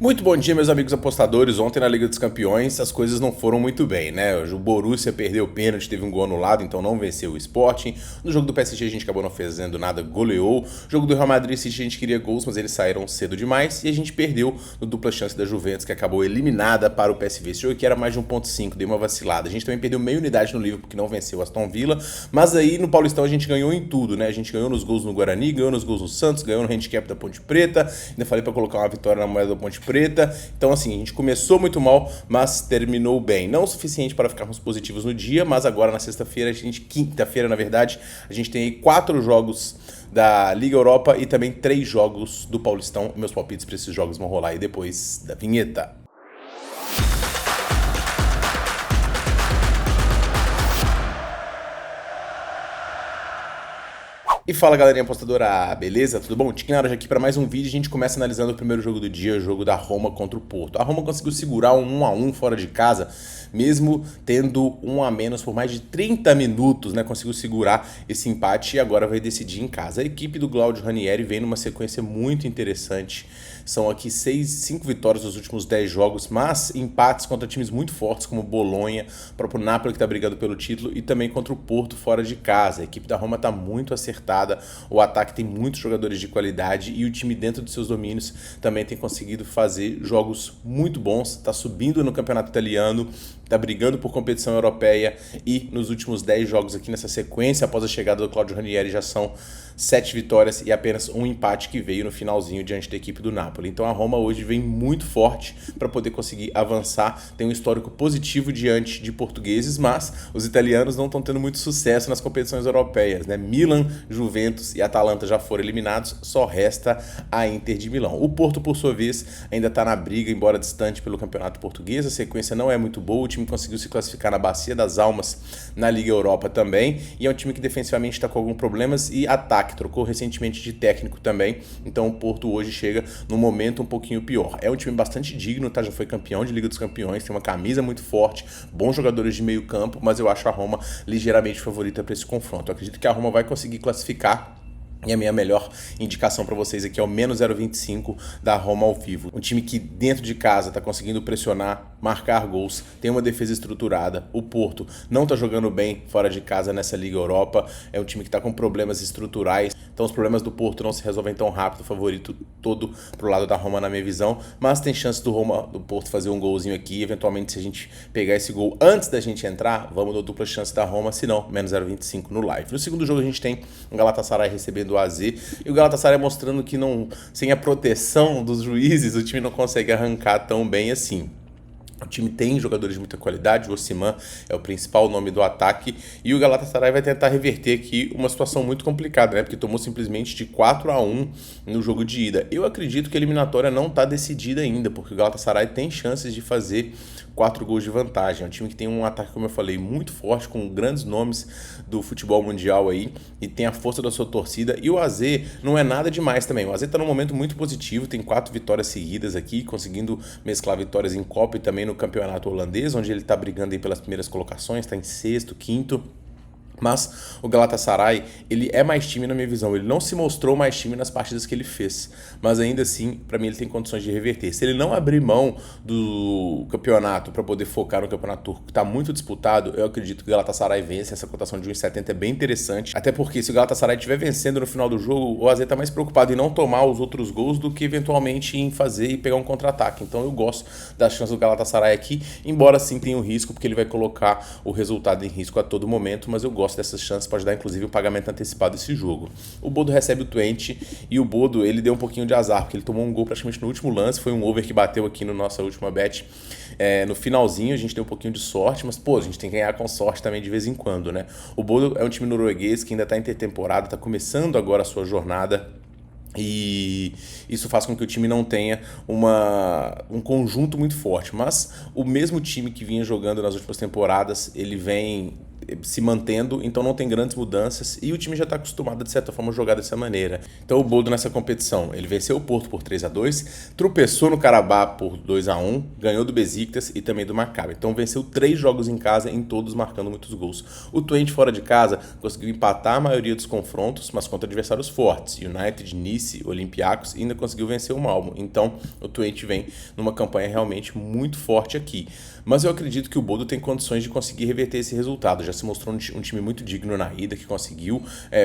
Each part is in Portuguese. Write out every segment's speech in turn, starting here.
Muito bom dia, meus amigos apostadores. Ontem na Liga dos Campeões as coisas não foram muito bem, né? O Borussia perdeu o pênalti, teve um gol anulado, então não venceu o Sporting. No jogo do PSG a gente acabou não fazendo nada, goleou. No jogo do Real Madrid City a gente queria gols, mas eles saíram cedo demais. E a gente perdeu no dupla chance da Juventus, que acabou eliminada para o PSV. Esse jogo aqui era mais de 1.5, deu uma vacilada. A gente também perdeu meia unidade no Liverpool, porque não venceu o Aston Villa. Mas aí no Paulistão a gente ganhou em tudo, né? A gente ganhou nos gols no Guarani, ganhou nos gols no Santos, ganhou no handicap da Ponte Preta. Ainda falei para colocar uma vitória na moeda da Ponte Preta. Então, assim, a gente começou muito mal, mas terminou bem. Não o suficiente para ficarmos positivos no dia, mas agora na sexta-feira, quinta-feira, na verdade, a gente tem aí 4 jogos da Liga Europa e também 3 jogos do Paulistão. Meus palpites para esses jogos vão rolar aí depois da vinheta. E fala, galerinha apostadora, beleza? Tudo bom? Tiquinho aqui para mais um vídeo. A gente começa analisando o primeiro jogo do dia, o jogo da Roma contra o Porto. A Roma conseguiu segurar um 1-1 fora de casa, mesmo tendo 1 a menos por mais de 30 minutos, né? Conseguiu segurar esse empate e agora vai decidir em casa. A equipe do Claudio Ranieri vem numa sequência muito interessante. São aqui 5 vitórias nos últimos 10 jogos, mas empates contra times muito fortes como Bolonha, o próprio Napoli que está brigando pelo título e também contra o Porto fora de casa. A equipe da Roma está muito acertada, o ataque tem muitos jogadores de qualidade e o time dentro dos seus domínios também tem conseguido fazer jogos muito bons, está subindo no campeonato italiano, está brigando por competição europeia e nos últimos 10 jogos aqui nessa sequência, após a chegada do Claudio Ranieri, já são 7 vitórias e apenas um empate que veio no finalzinho diante da equipe do Napoli. Então a Roma hoje vem muito forte para poder conseguir avançar, tem um histórico positivo diante de portugueses, mas os italianos não estão tendo muito sucesso nas competições europeias, né? Milan, Juventus e Atalanta já foram eliminados, só resta a Inter de Milão. O Porto, por sua vez, ainda está na briga, embora distante pelo campeonato português, a sequência não é muito boa, o time conseguiu se classificar na Bacia das Almas na Liga Europa também, e é um time que defensivamente está com alguns problemas e ataque, trocou recentemente de técnico também, então o Porto hoje chega num momento um pouquinho pior. É um time bastante digno, tá? Já foi campeão de Liga dos Campeões, tem uma camisa muito forte, bons jogadores de meio campo, mas eu acho a Roma ligeiramente favorita para esse confronto. Eu acredito que a Roma vai conseguir classificar. E a minha melhor indicação para vocês aqui é o menos 0,25 da Roma ao vivo. Um time que dentro de casa está conseguindo pressionar, marcar gols, tem uma defesa estruturada. O Porto não está jogando bem fora de casa nessa Liga Europa. É um time que está com problemas estruturais. Então os problemas do Porto não se resolvem tão rápido. Favorito todo pro lado da Roma na minha visão. Mas tem chance do Porto fazer um golzinho aqui. Eventualmente, se a gente pegar esse gol antes da gente entrar, vamos no dupla chance da Roma. Se não, menos 0,25 no live. No segundo jogo a gente tem o Galatasaray recebendo o AZ. E o Galatasaray mostrando que não, sem a proteção dos juízes, o time não consegue arrancar tão bem assim. O time tem jogadores de muita qualidade, o Osimhen é o principal nome do ataque e o Galatasaray vai tentar reverter aqui uma situação muito complicada, né? Porque tomou simplesmente de 4-1 no jogo de ida. Eu acredito que a eliminatória não está decidida ainda, porque o Galatasaray tem chances de fazer 4 gols de vantagem. É um time que tem um ataque, como eu falei, muito forte, com grandes nomes do futebol mundial aí e tem a força da sua torcida. E o AZ não é nada demais também. O AZ está num momento muito positivo, tem 4 vitórias seguidas aqui, conseguindo mesclar vitórias em Copa e também no campeonato holandês, onde ele está brigando aí pelas primeiras colocações, está em sexto, quinto. Mas o Galatasaray, ele é mais time na minha visão, ele não se mostrou mais time nas partidas que ele fez, mas ainda assim, para mim ele tem condições de reverter. Se ele não abrir mão do campeonato para poder focar no campeonato turco, que está muito disputado, eu acredito que o Galatasaray vence, essa cotação de 1,70 é bem interessante, até porque se o Galatasaray estiver vencendo no final do jogo, o AZ está mais preocupado em não tomar os outros gols do que eventualmente em fazer e pegar um contra-ataque. Então eu gosto das chances do Galatasaray aqui, embora sim tenha um risco, porque ele vai colocar o resultado em risco a todo momento, mas eu gosto dessas chances, pode dar inclusive um pagamento antecipado desse jogo. O Bodo recebe o Twente e o Bodo, ele deu um pouquinho de azar, porque ele tomou um gol praticamente no último lance, foi um over que bateu aqui no nossa última bet. No finalzinho a gente deu um pouquinho de sorte, mas pô, a gente tem que ganhar com sorte também de vez em quando, né? O Bodo é um time norueguês que ainda está intertemporada, está começando agora a sua jornada. E isso faz com que o time não tenha um conjunto muito forte, mas o mesmo time que vinha jogando nas últimas temporadas, ele vem se mantendo, então não tem grandes mudanças e o time já está acostumado de certa forma a jogar dessa maneira. Então o Bodo nessa competição, ele venceu o Porto por 3-2, tropeçou no Karabağ por 2-1, ganhou do Besiktas e também do Maccabi. Então venceu 3 jogos em casa, em todos marcando muitos gols. O Twente fora de casa conseguiu empatar a maioria dos confrontos, mas contra adversários fortes, United, Nice, Olympiacos, e ainda conseguiu vencer o Malmo. Então o Twente vem numa campanha realmente muito forte aqui. Mas eu acredito que o Bodo tem condições de conseguir reverter esse resultado. Já se mostrou um time muito digno na ida, que conseguiu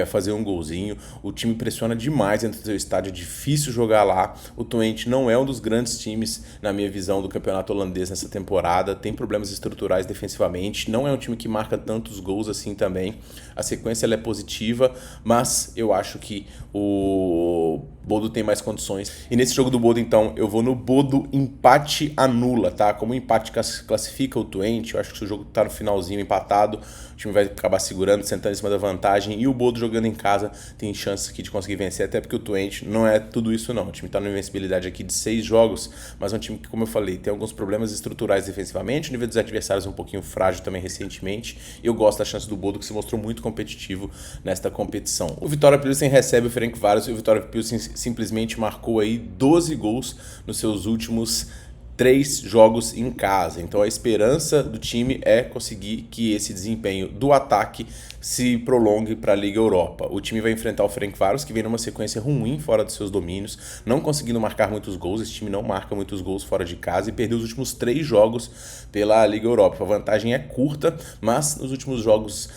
fazer um golzinho. O time pressiona demais dentro do seu estádio, é difícil jogar lá. O Twente não é um dos grandes times, na minha visão, do campeonato holandês nessa temporada. Tem problemas estruturais defensivamente. Não é um time que marca tantos gols assim também. A sequência ela é positiva, mas eu acho que o Bodo tem mais condições. E nesse jogo do Bodo, então, eu vou no Bodo empate anula, tá? Como o empate classifica o Twente, eu acho que se o jogo tá no finalzinho empatado, o time vai acabar segurando, sentando em cima da vantagem, e o Bodo jogando em casa tem chances aqui de conseguir vencer, até porque o Twente não é tudo isso não. O time tá numa invencibilidade aqui de 6 jogos, mas é um time que, como eu falei, tem alguns problemas estruturais defensivamente, o nível dos adversários é um pouquinho frágil também recentemente, e eu gosto da chance do Bodo, que se mostrou muito competitivo nesta competição. O Vitória Pilsen recebe o Ferencváros, e o Vitória Pilsen simplesmente marcou aí 12 gols nos seus últimos 3 jogos em casa. Então a esperança do time é conseguir que esse desempenho do ataque se prolongue para a Liga Europa. O time vai enfrentar o Ferencváros, que vem numa sequência ruim fora dos seus domínios, não conseguindo marcar muitos gols. Esse time não marca muitos gols fora de casa e perdeu os últimos 3 jogos pela Liga Europa. A vantagem é curta, mas nos últimos jogos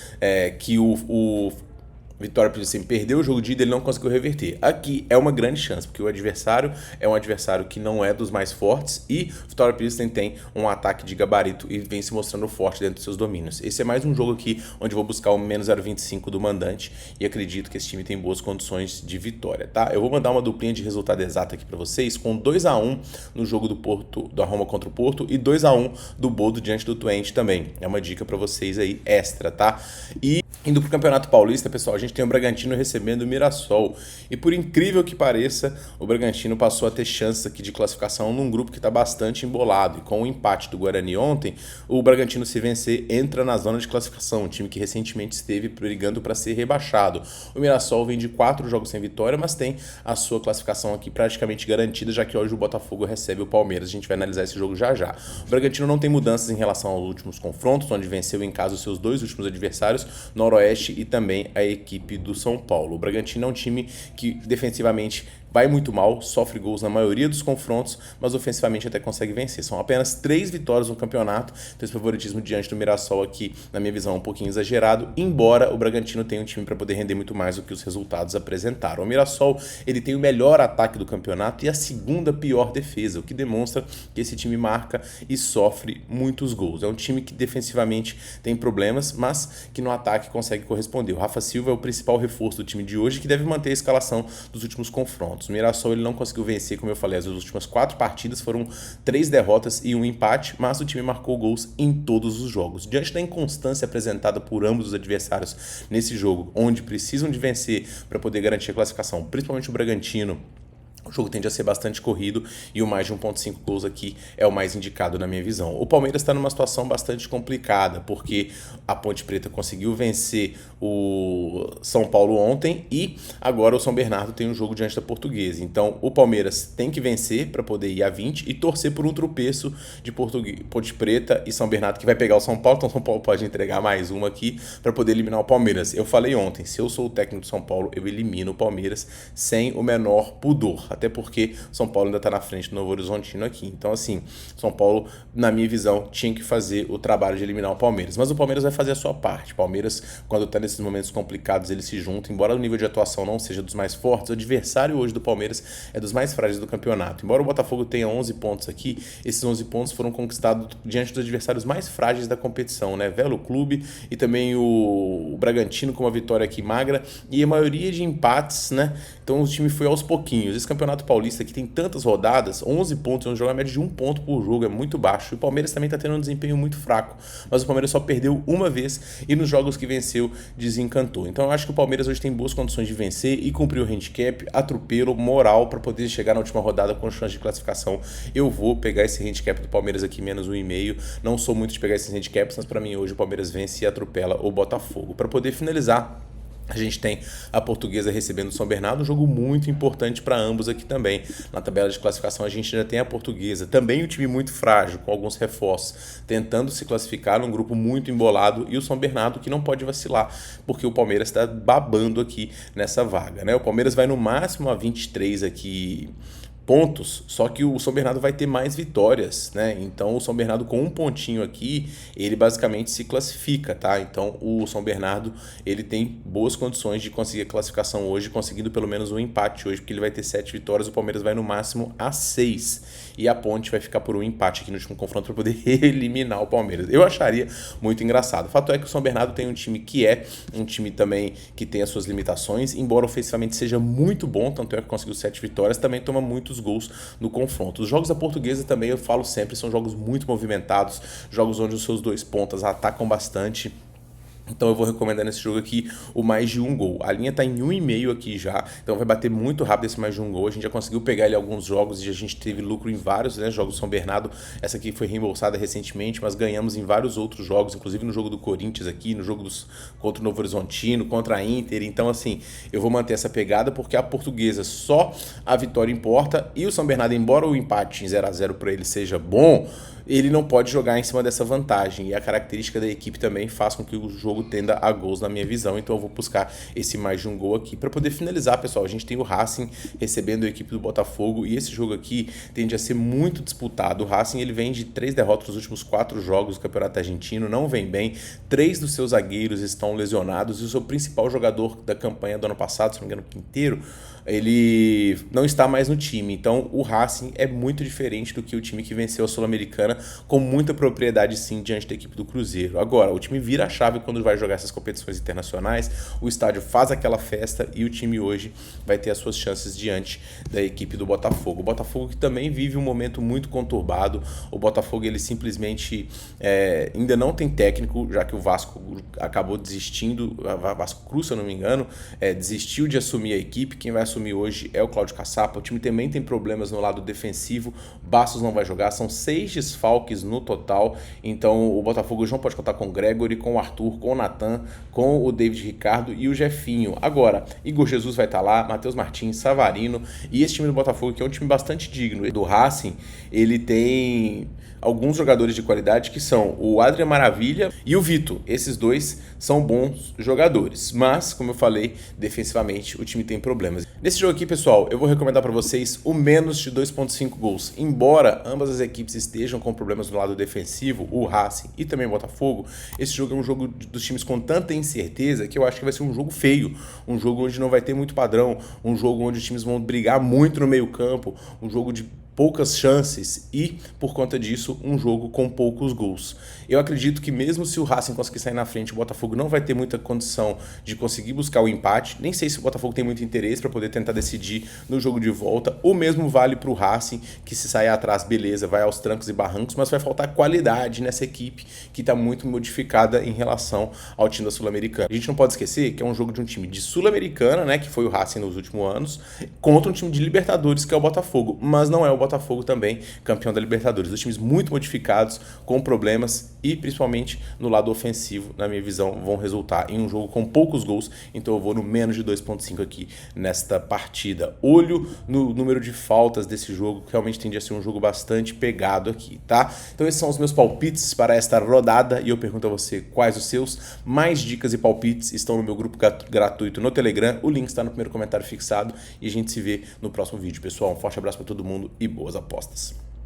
que o Vitória Pilsen perdeu o jogo de ida, ele não conseguiu reverter. Aqui é uma grande chance, porque o adversário é um adversário que não é dos mais fortes e o Vitória Pilsen tem um ataque de gabarito e vem se mostrando forte dentro dos seus domínios. Esse é mais um jogo aqui onde eu vou buscar o menos 0,25 do mandante e acredito que esse time tem boas condições de vitória, tá? Eu vou mandar uma duplinha de resultado exato aqui para vocês, com 2-1 no jogo do Porto, da Roma contra o Porto, e 2-1 do Bodo diante do Twente também. É uma dica para vocês aí extra, tá? E indo pro Campeonato Paulista, pessoal, a gente tem o Bragantino recebendo o Mirassol. E por incrível que pareça, o Bragantino passou a ter chances aqui de classificação num grupo que está bastante embolado. E com o empate do Guarani ontem, o Bragantino, se vencer, entra na zona de classificação. Um time que recentemente esteve brigando para ser rebaixado. O Mirassol vem de 4 jogos sem vitória, mas tem a sua classificação aqui praticamente garantida, já que hoje o Botafogo recebe o Palmeiras. A gente vai analisar esse jogo já já. O Bragantino não tem mudanças em relação aos últimos confrontos, onde venceu em casa os seus 2 últimos adversários, Noroeste e também a equipe do São Paulo. O Bragantino é um time que defensivamente vai muito mal, sofre gols na maioria dos confrontos, mas ofensivamente até consegue vencer. São apenas 3 vitórias no campeonato, então esse favoritismo diante do Mirassol aqui, na minha visão, é um pouquinho exagerado, embora o Bragantino tenha um time para poder render muito mais do que os resultados apresentaram. O Mirassol, ele tem o melhor ataque do campeonato e a segunda pior defesa, o que demonstra que esse time marca e sofre muitos gols. É um time que defensivamente tem problemas, mas que no ataque consegue corresponder. O Rafa Silva é o principal reforço do time de hoje, que deve manter a escalação dos últimos confrontos. O Mirassol, ele não conseguiu vencer, como eu falei, as últimas 4 partidas foram 3 derrotas e um empate, mas o time marcou gols em todos os jogos. Diante da inconstância apresentada por ambos os adversários nesse jogo, onde precisam de vencer para poder garantir a classificação, principalmente o Bragantino, o jogo tende a ser bastante corrido e o mais de 1,5 gols aqui é o mais indicado na minha visão. O Palmeiras está numa situação bastante complicada, porque a Ponte Preta conseguiu vencer o São Paulo ontem e agora o São Bernardo tem um jogo diante da Portuguesa. Então o Palmeiras tem que vencer para poder ir a 20 e torcer por um tropeço de Ponte Preta e São Bernardo, que vai pegar o São Paulo. Então o São Paulo pode entregar mais uma aqui para poder eliminar o Palmeiras. Eu falei ontem, se eu sou o técnico do São Paulo, eu elimino o Palmeiras sem o menor pudor. Até porque São Paulo ainda está na frente do Novo Horizontino aqui. Então, assim, São Paulo, na minha visão, tinha que fazer o trabalho de eliminar o Palmeiras. Mas o Palmeiras vai fazer a sua parte. O Palmeiras, quando está nesses momentos complicados, ele se junta. Embora o nível de atuação não seja dos mais fortes, o adversário hoje do Palmeiras é dos mais frágeis do campeonato. Embora o Botafogo tenha 11 pontos aqui, esses 11 pontos foram conquistados diante dos adversários mais frágeis da competição, né? Velo Clube e também o Bragantino com uma vitória aqui magra e a maioria de empates, né? Então o time foi aos pouquinhos. Esse campeonato Campeonato Paulista, que tem tantas rodadas, 11 pontos, um jogo a média de 1 ponto por jogo, é muito baixo. E o Palmeiras também está tendo um desempenho muito fraco, mas o Palmeiras só perdeu uma vez e nos jogos que venceu desencantou. Então eu acho que o Palmeiras hoje tem boas condições de vencer e cumprir o handicap, atropelo, moral para poder chegar na última rodada com chance de classificação. Eu vou pegar esse handicap do Palmeiras aqui, menos 1,5. Não sou muito de pegar esses handicaps, mas para mim hoje o Palmeiras vence e atropela o Botafogo. Para poder finalizar, a gente tem a Portuguesa recebendo o São Bernardo, um jogo muito importante para ambos aqui também. Na tabela de classificação a gente ainda tem a Portuguesa, também um time muito frágil, com alguns reforços, tentando se classificar num grupo muito embolado, e o São Bernardo que não pode vacilar, porque o Palmeiras está babando aqui nessa vaga, né? O Palmeiras vai no máximo a 23 aqui pontos, só que o São Bernardo vai ter mais vitórias, né? Então o São Bernardo com um pontinho aqui, ele basicamente se classifica, tá? Então o São Bernardo, ele tem boas condições de conseguir a classificação hoje, conseguindo pelo menos um empate hoje, porque ele vai ter 7 vitórias, o Palmeiras vai no máximo a 6, e a Ponte vai ficar por um empate aqui no último confronto para poder eliminar o Palmeiras. Eu acharia muito engraçado. O fato é que o São Bernardo tem um time que é um time também que tem as suas limitações, embora ofensivamente seja muito bom, tanto é que conseguiu 7 vitórias, também toma muitos gols no confronto. Os jogos da Portuguesa também, eu falo sempre, são jogos muito movimentados, jogos onde os seus dois pontas atacam bastante. Então eu vou recomendar nesse jogo aqui o mais de 1 gol. A linha tá em 1,5 aqui já, então vai bater muito rápido esse mais de 1 gol. A gente já conseguiu pegar ele em alguns jogos e a gente teve lucro em vários, né, jogos do São Bernardo. Essa aqui foi reembolsada recentemente, mas ganhamos em vários outros jogos, inclusive no jogo do Corinthians aqui, no jogo contra o Novo Horizontino, contra a Inter. Então assim, eu vou manter essa pegada porque a Portuguesa só a vitória importa, e o São Bernardo, embora o empate em 0-0 para ele seja bom, ele não pode jogar em cima dessa vantagem, e a característica da equipe também faz com que o jogo tenda a gols na minha visão. Então eu vou buscar esse mais de 1 gol aqui para poder finalizar, pessoal. A gente tem o Racing recebendo a equipe do Botafogo, e esse jogo aqui tende a ser muito disputado. O Racing, ele vem de 3 derrotas nos últimos 4 jogos do Campeonato Argentino, não vem bem, 3 dos seus zagueiros estão lesionados, e o seu principal jogador da campanha do ano passado, se não me engano, Quinteiro, ele não está mais no time. Então o Racing é muito diferente do que o time que venceu a Sul-Americana, com muita propriedade sim diante da equipe do Cruzeiro. Agora, o time vira a chave quando vai jogar essas competições internacionais, o estádio faz aquela festa e o time hoje vai ter as suas chances diante da equipe do Botafogo. O Botafogo que também vive um momento muito conturbado. O Botafogo, ele simplesmente ainda não tem técnico, já que o Vasco acabou desistindo, a Vasco Cruz, se eu não me engano, desistiu de assumir a equipe. Quem vai assumir hoje é o Cláudio Caçapa. O time também tem problemas no lado defensivo, Bastos não vai jogar, são 6 desfalques no total, então o Botafogo já não pode contar com o Gregory, com o Arthur, com o Natan, com o David Ricardo e o Jefinho. Agora, Igor Jesus vai estar lá, Matheus Martins, Savarino, e esse time do Botafogo, que é um time bastante digno do Racing, ele tem alguns jogadores de qualidade que são o Adrian Maravilha e o Vitor. Esses dois são bons jogadores, mas, como eu falei, defensivamente o time tem problemas. Nesse jogo aqui, pessoal, eu vou recomendar para vocês o menos de 2,5 gols. Embora ambas as equipes estejam com problemas no lado defensivo, o Racing e também o Botafogo, esse jogo é um jogo dos times com tanta incerteza que eu acho que vai ser um jogo feio, um jogo onde não vai ter muito padrão, um jogo onde os times vão brigar muito no meio campo, um jogo de poucas chances e, por conta disso, um jogo com poucos gols. Eu acredito que mesmo se o Racing conseguir sair na frente, o Botafogo não vai ter muita condição de conseguir buscar o empate. Nem sei se o Botafogo tem muito interesse para poder tentar decidir no jogo de volta. O mesmo vale para o Racing, que se sair atrás, beleza, vai aos trancos e barrancos, mas vai faltar qualidade nessa equipe que está muito modificada em relação ao time da Sul-Americana. A gente não pode esquecer que é um jogo de um time de Sul-Americana, né, que foi o Racing nos últimos anos, contra um time de Libertadores, que é o Botafogo, mas não é o Botafogo também campeão da Libertadores. Os times muito modificados, com problemas, e principalmente no lado ofensivo, na minha visão, vão resultar em um jogo com poucos gols. Então eu vou no menos de 2,5 aqui nesta partida. Olho no número de faltas desse jogo, que realmente tende a ser um jogo bastante pegado aqui, tá? Então esses são os meus palpites para esta rodada, e eu pergunto a você quais os seus. Mais dicas e palpites estão no meu grupo gratuito no Telegram, o link está no primeiro comentário fixado, e a gente se vê no próximo vídeo, pessoal. Um forte abraço para todo mundo e boas apostas.